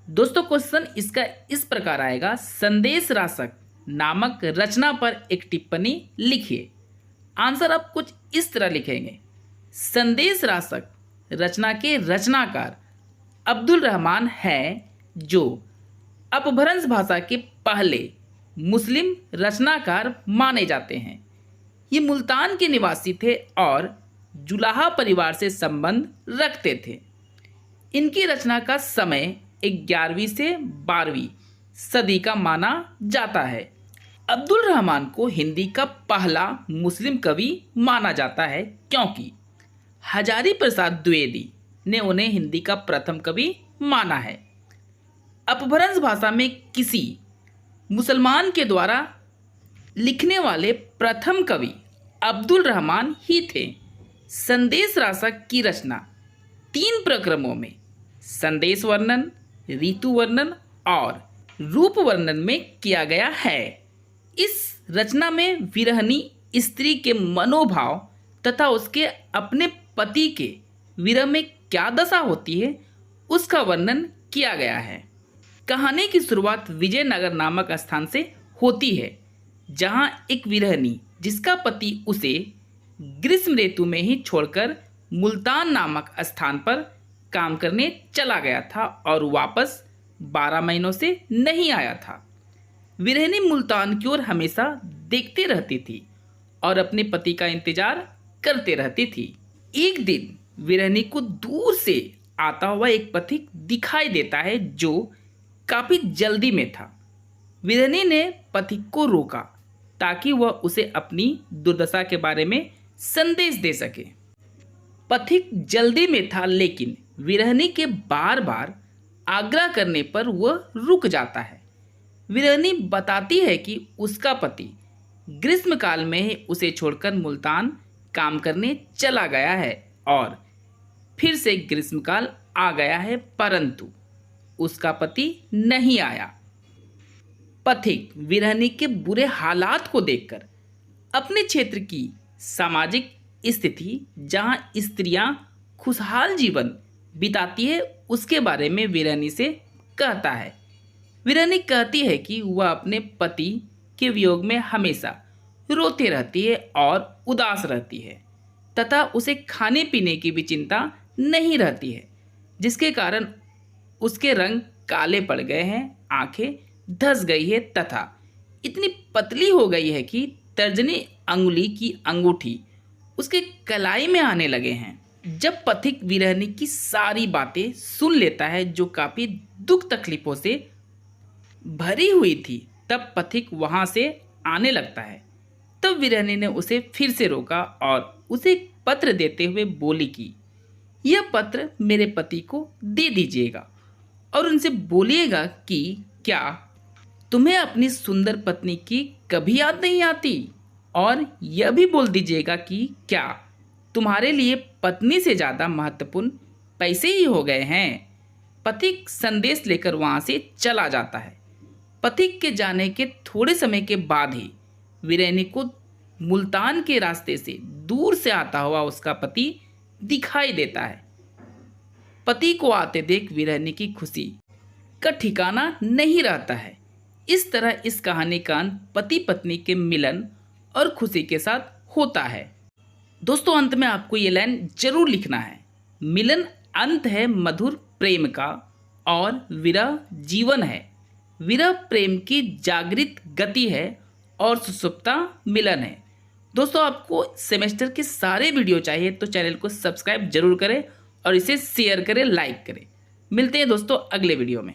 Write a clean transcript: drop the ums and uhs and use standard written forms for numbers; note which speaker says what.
Speaker 1: दोस्तों क्वेश्चन इसका इस प्रकार आएगा, संदेश राशक नामक रचना पर एक टिप्पणी लिखिए। आंसर आप कुछ इस तरह लिखेंगे, संदेश राशक रचना के रचनाकार अब्दुल रहमान है, जो अपभ्रंश भाषा के पहले मुस्लिम रचनाकार माने जाते हैं। ये मुल्तान के निवासी थे और जुलाहा परिवार से संबंध रखते थे। इनकी रचना का समय 11वीं से 12वीं सदी का माना जाता है। अब्दुल रहमान को हिंदी का पहला मुस्लिम कवि माना जाता है, क्योंकि हजारी प्रसाद द्विवेदी ने उन्हें हिंदी का प्रथम कवि माना है। अपभ्रंश भाषा में किसी मुसलमान के द्वारा लिखने वाले प्रथम कवि अब्दुल रहमान ही थे। संदेश राशक की रचना 3 प्रक्रमों में संदेश वर्णन, ऋतु वर्णन और रूप वर्णन में किया गया है। इस रचना में विरहनी स्त्री के मनोभाव तथा उसके अपने पति के विरह में क्या दशा होती है उसका वर्णन किया गया है। कहानी की शुरुआत विजयनगर नामक स्थान से होती है, जहां एक विरहनी जिसका पति उसे ग्रीष्म ऋतु में ही छोड़कर मुल्तान नामक स्थान पर काम करने चला गया था और वापस 12 महीनों से नहीं आया था। विरहनी मुल्तान की ओर हमेशा देखती रहती थी और अपने पति का इंतजार करते रहती थी। एक दिन विरहनी को दूर से आता हुआ एक पथिक दिखाई देता है, जो काफी जल्दी में था। विरहनी ने पथिक को रोका ताकि वह उसे अपनी दुर्दशा के बारे में संदेश दे सके। पथिक जल्दी में था, लेकिन विरहनी के बार बार आग्रह करने पर वह रुक जाता है। विरहनी बताती है कि उसका पति ग्रीष्मकाल में ही उसे छोड़कर मुल्तान काम करने चला गया है और फिर से ग्रीष्मकाल आ गया है, परंतु उसका पति नहीं आया। पथिक विरहनी के बुरे हालात को देखकर अपने क्षेत्र की सामाजिक स्थिति, जहां स्त्रियां खुशहाल जीवन बिताती है, उसके बारे में विरहनी से कहता है। विरहनी कहती है कि वह अपने पति के वियोग में हमेशा रोती रहती है और उदास रहती है तथा उसे खाने पीने की भी चिंता नहीं रहती है, जिसके कारण उसके रंग काले पड़ गए हैं, आंखें धंस गई है तथा इतनी पतली हो गई है कि तर्जनी अंगुली की अंगूठी उसके कलाई में आने लगे हैं। जब पथिक विरहनी की सारी बातें सुन लेता है, जो काफ़ी दुख तकलीफ़ों से भरी हुई थी, तब पथिक वहाँ से आने लगता है। तब विरहनी ने उसे फिर से रोका और उसे एक पत्र देते हुए बोली कि यह पत्र मेरे पति को दे दीजिएगा और उनसे बोलिएगा कि क्या तुम्हें अपनी सुंदर पत्नी की कभी याद नहीं आती, और यह भी बोल दीजिएगा कि क्या तुम्हारे लिए पत्नी से ज़्यादा महत्वपूर्ण पैसे ही हो गए हैं। पथिक संदेश लेकर वहाँ से चला जाता है। पथिक के जाने के थोड़े समय के बाद ही विरहनी को मुल्तान के रास्ते से दूर से आता हुआ उसका पति दिखाई देता है। पति को आते देख विरहनी की खुशी का ठिकाना नहीं रहता है। इस तरह इस कहानी का अंत पति पत्नी के मिलन और खुशी के साथ होता है। दोस्तों अंत में आपको ये लाइन जरूर लिखना है, मिलन अंत है मधुर प्रेम का और विरह जीवन है। विरह प्रेम की जागृत गति है और सुसुप्ता मिलन है। दोस्तों आपको सेमेस्टर के सारे वीडियो चाहिए तो चैनल को सब्सक्राइब जरूर करें और इसे शेयर करें, लाइक करें। मिलते हैं दोस्तों अगले वीडियो में।